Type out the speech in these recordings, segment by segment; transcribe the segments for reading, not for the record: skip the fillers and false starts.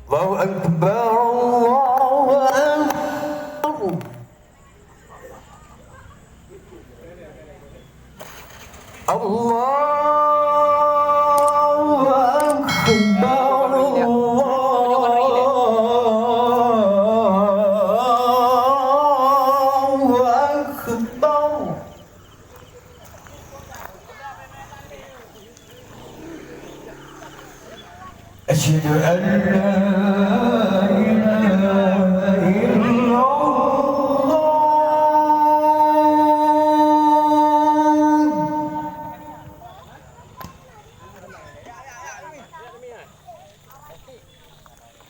الله أكبر الله أكبر. الله أكبر الله أكبر. أشهد أن لا إله إلا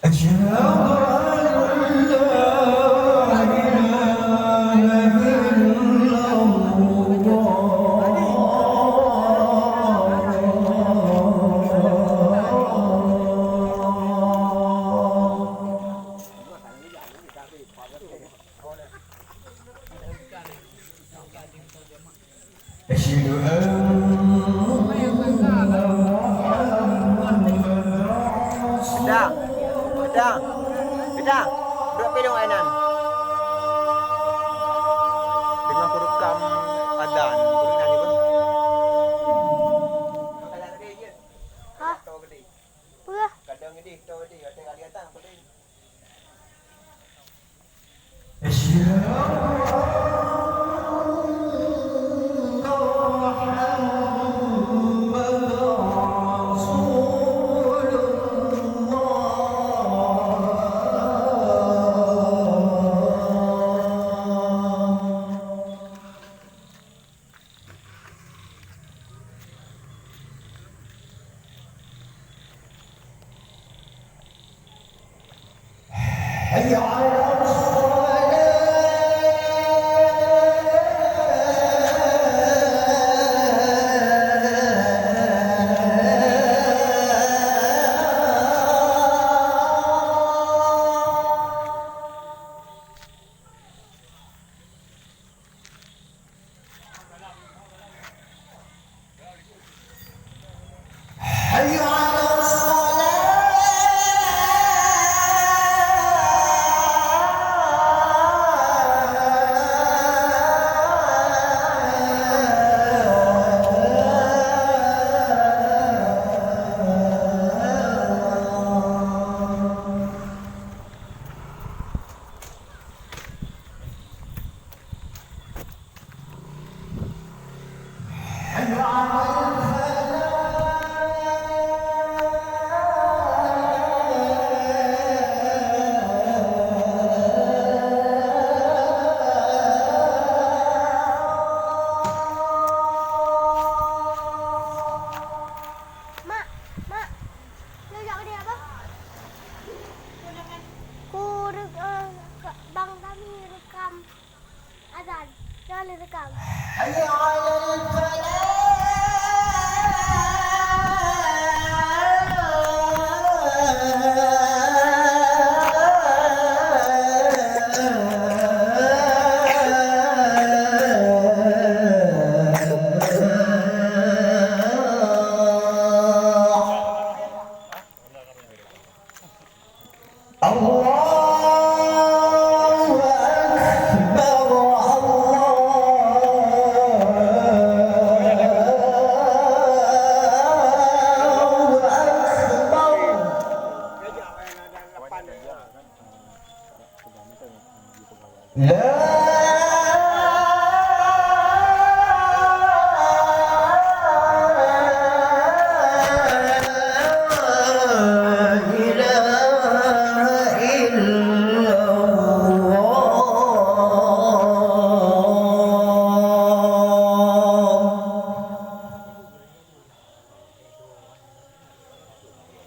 أشهد أن لا إله إلا أشهد Dah. Dah. Dah. Duduk pedung Ainan. Dengan aku rekam adan. Kurang ni pun. Kadang gede je. Hah? Tau gede. Apa? Kadang gede, tau gede. Ada kali atas apa dia? حي على حي على Mak, mak. Lejak dia apa? Bang kami rekam azan. Jangan rekam. حي على الفلاح.